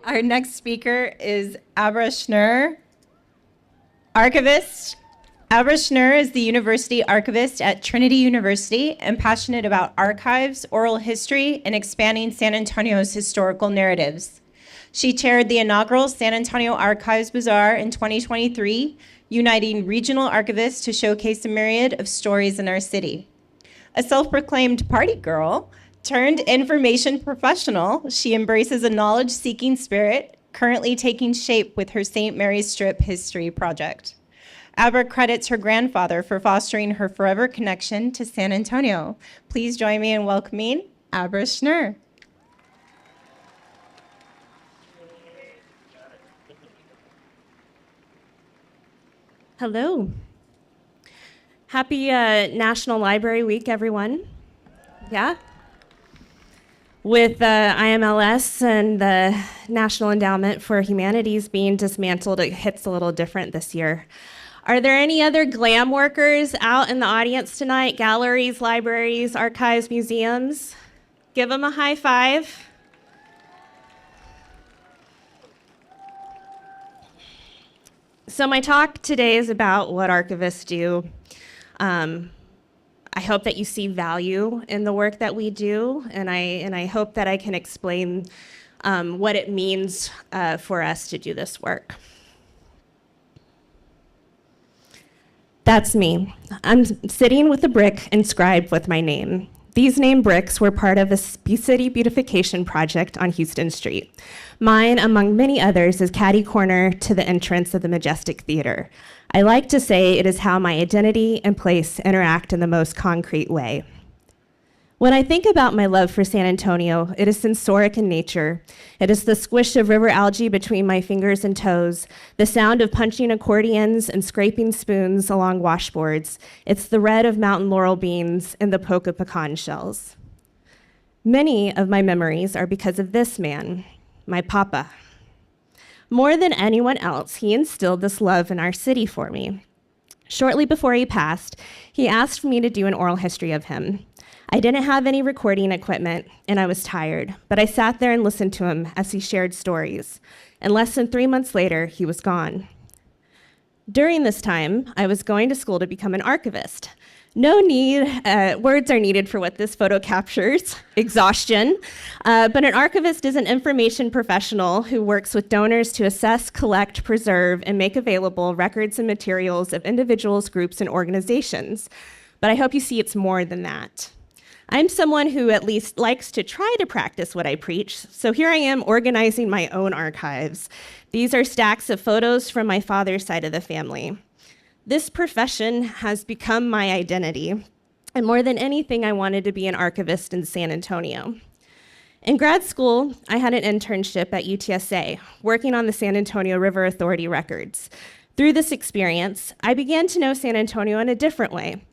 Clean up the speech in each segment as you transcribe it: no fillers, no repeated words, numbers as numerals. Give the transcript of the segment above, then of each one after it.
Our next speaker is Abra Schnur, archivist. Abra Schnur is the University Archivist at Trinity University and passionate about archives, oral history, and expanding San Antonio's historical narratives. She chaired the inaugural San Antonio Archives Bazaar in 2023, uniting regional archivists to showcase a myriad of stories in our city. A self-proclaimed party girl turned information professional, she embraces a knowledge-seeking spirit, currently taking shape with her St. Mary's Strip History Project. Abra credits her grandfather for fostering her forever connection to San Antonio. Please join me in welcoming Abra Schnur. Hello. Happy National Library Week, everyone. Yeah? With IMLS and the National Endowment for Humanities being dismantled, it hits a little different this year. Are there any other GLAM workers out in the audience tonight? Galleries, libraries, archives, museums? Give them a high five. So my talk today is about what archivists do. I hope that you see value in the work that we do, and I hope that I can explain what it means for us to do this work. That's me. I'm sitting with a brick inscribed with my name. These name bricks were part of a city beautification project on Houston Street. Mine, among many others, is catty corner to the entrance of the Majestic Theater. I like to say it is how my identity and place interact in the most concrete way. When I think about my love for San Antonio, it is sensoric in nature. It is the squish of river algae between my fingers and toes, the sound of punching accordions and scraping spoons along washboards. It's the red of mountain laurel beans and the poke of pecan shells. Many of my memories are because of this man, my papa. More than anyone else, he instilled this love in our city for me. Shortly before he passed, he asked me to do an oral history of him. I didn't have any recording equipment, and I was tired, but I sat there and listened to him as he shared stories. And less than 3 months later, he was gone. During this time, I was going to school to become an archivist. No words are needed for what this photo captures, exhaustion. But an archivist is an information professional who works with donors to assess, collect, preserve, and make available records and materials of individuals, groups, and organizations. But I hope you see it's more than that. I'm someone who at least likes to try to practice what I preach, so here I am organizing my own archives. These are stacks of photos from my father's side of the family. This profession has become my identity, and more than anything, I wanted to be an archivist in San Antonio. In grad school, I had an internship at UTSA, working on the San Antonio River Authority records. Through this experience, I began to know San Antonio in a different way,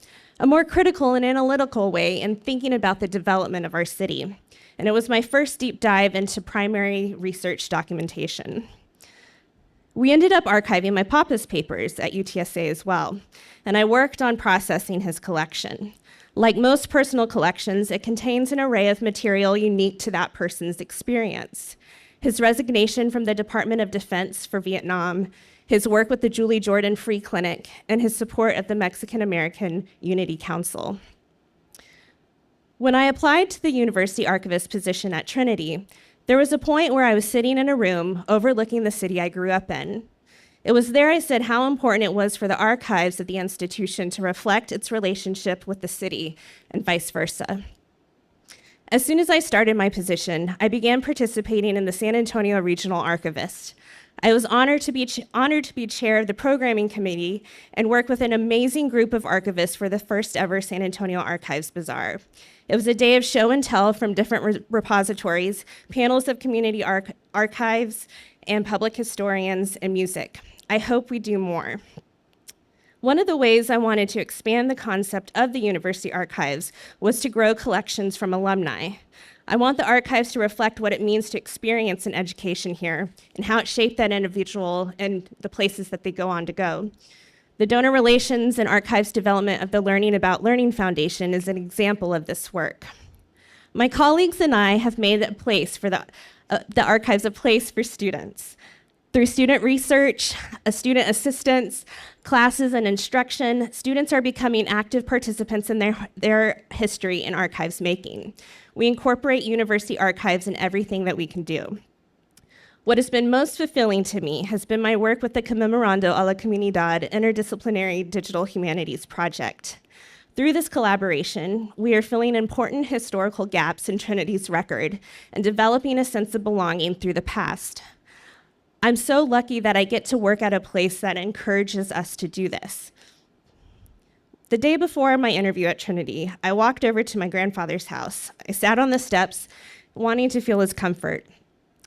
a more critical and analytical way in thinking about the development of our city. And it was my first deep dive into primary research documentation. We ended up archiving my papa's papers at UTSA as well, and I worked on processing his collection. Like most personal collections, it contains an array of material unique to that person's experience. His resignation from the Department of Defense for Vietnam, his work with the Julie Jordan Free Clinic, and his support of the Mexican American Unity Council. When I applied to the University Archivist position at Trinity, there was a point where I was sitting in a room overlooking the city I grew up in. It was there I said how important it was for the archives of the institution to reflect its relationship with the city and vice versa. As soon as I started my position, I began participating in the San Antonio Regional Archivist. I was honored to be chair of the programming committee and work with an amazing group of archivists for the first ever San Antonio Archives Bazaar. It was a day of show and tell from different repositories, panels of community archives, and public historians and music. I hope we do more. One of the ways I wanted to expand the concept of the University Archives was to grow collections from alumni. I want the archives to reflect what it means to experience an education here and how it shaped that individual and the places that they go on to go. The Donor Relations and Archives development of the Learning About Learning Foundation is an example of this work. My colleagues and I have made a place for the the archives a place for students. Through student research, student assistance, classes, and instruction, students are becoming active participants in their history and archives making. We incorporate university archives in everything that we can do. What has been most fulfilling to me has been my work with the Conmemorando a la Comunidad Interdisciplinary Digital Humanities Project. Through this collaboration, we are filling important historical gaps in Trinity's record and developing a sense of belonging through the past. I'm so lucky that I get to work at a place that encourages us to do this. The day before my interview at Trinity, I walked over to my grandfather's house. I sat on the steps, wanting to feel his comfort.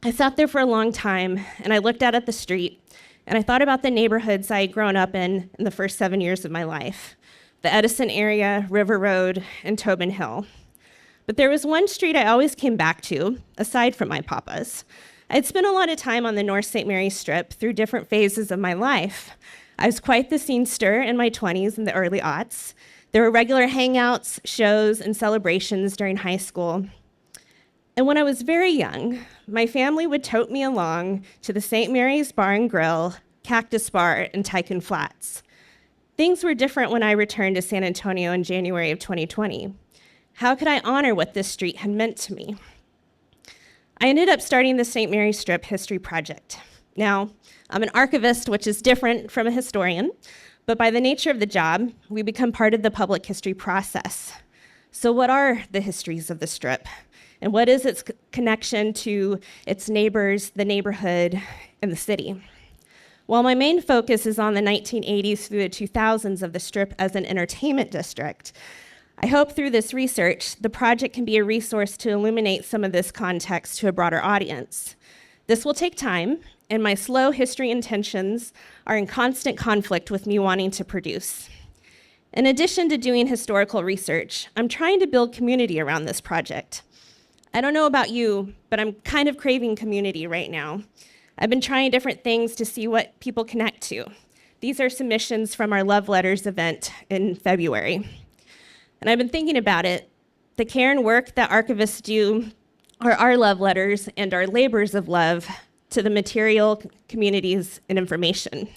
I sat there for a long time, and I looked out at the street, and I thought about the neighborhoods I had grown up in the first 7 years of my life, the Edison area, River Road, and Tobin Hill. But there was one street I always came back to, aside from my papa's. I'd spent a lot of time on the North St. Mary's Strip through different phases of my life. I was quite the scenester in my 20s and the early aughts. There were regular hangouts, shows, and celebrations during high school. And when I was very young, my family would tote me along to the St. Mary's Bar and Grill, Cactus Bar, and Tycoon Flats. Things were different when I returned to San Antonio in January of 2020. How could I honor what this street had meant to me? I ended up starting the St. Mary's Strip History Project. Now, I'm an archivist, which is different from a historian, but by the nature of the job, we become part of the public history process. So what are the histories of the Strip? And what is its connection to its neighbors, the neighborhood, and the city? While my main focus is on the 1980s through the 2000s of the Strip as an entertainment district, I hope through this research, the project can be a resource to illuminate some of this context to a broader audience. This will take time, and my slow history intentions are in constant conflict with me wanting to produce. In addition to doing historical research, I'm trying to build community around this project. I don't know about you, but I'm kind of craving community right now. I've been trying different things to see what people connect to. These are submissions from our Love Letters event in February. And I've been thinking about it. The care and work that archivists do are our love letters and our labors of love to the material, communities, and information.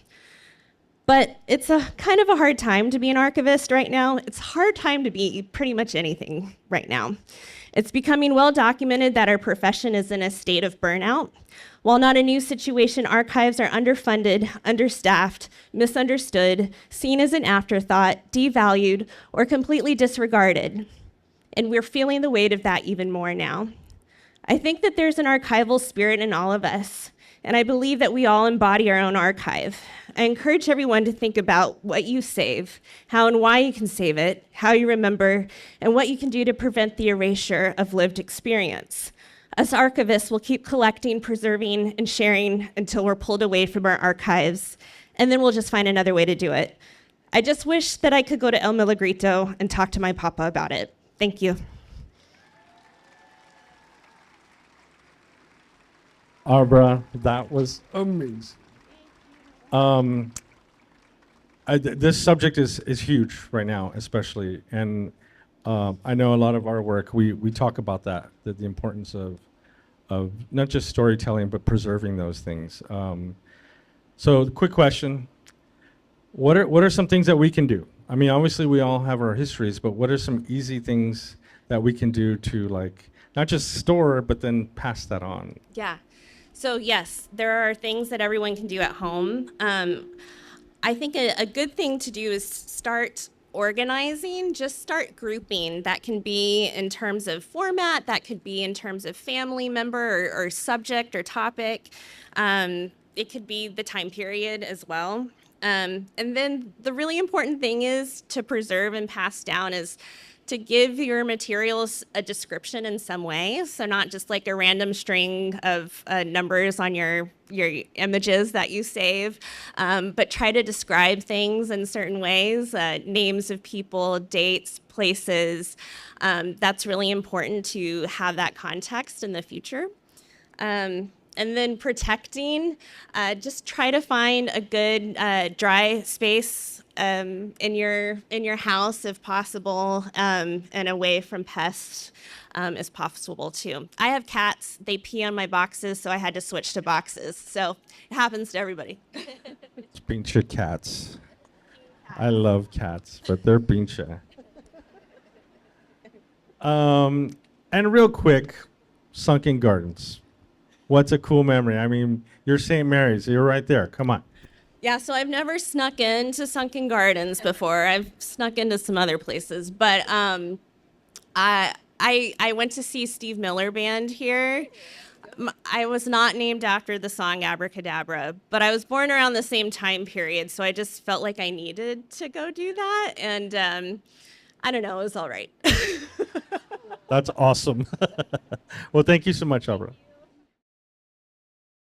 But it's a kind of a hard time to be an archivist right now. It's a hard time to be pretty much anything right now. It's becoming well documented that our profession is in a state of burnout. While not a new situation, archives are underfunded, understaffed, misunderstood, seen as an afterthought, devalued, or completely disregarded. And we're feeling the weight of that even more now. I think that there's an archival spirit in all of us, and I believe that we all embody our own archive. I encourage everyone to think about what you save, how and why you can save it, how you remember, and what you can do to prevent the erasure of lived experience. Us archivists will keep collecting, preserving, and sharing until we're pulled away from our archives, and then we'll just find another way to do it. I just wish that I could go to El Milagrito and talk to my papa about it. Thank you. Abra, that was amazing. This subject is huge right now, especially, and I know a lot of our work, we talk about that the importance of not just storytelling, but preserving those things. So quick question, what are some things that we can do? I mean, obviously we all have our histories, but what are some easy things that we can do to like, not just store, but then pass that on? Yeah. So yes, there are things that everyone can do at home. I think a good thing to do is start organizing, just start grouping. That can be in terms of format, that could be in terms of family member or subject or topic. It could be the time period as well. And then the really important thing is to preserve and pass down is to give your materials a description in some way. So not just like a random string of numbers on your images that you save, but try to describe things in certain ways, names of people, dates, places. That's really important to have that context in the future. And And then protecting, just try to find a good dry space in your house if possible, and away from pests as possible too. I have cats. They pee on my boxes, so I had to switch to boxes. So it happens to everybody. It's pinche cats. I love cats, but they're pinche. And real quick, Sunken Gardens. What's a cool memory? I mean, you're St. Mary's. You're right there. Come on. Yeah, so I've never snuck into Sunken Gardens before. I've snuck into some other places, but I went to see Steve Miller Band here. I was not named after the song Abracadabra, but I was born around the same time period, so I just felt like I needed to go do that, and I don't know, it was all right. That's awesome. Well, thank you so much, Abra.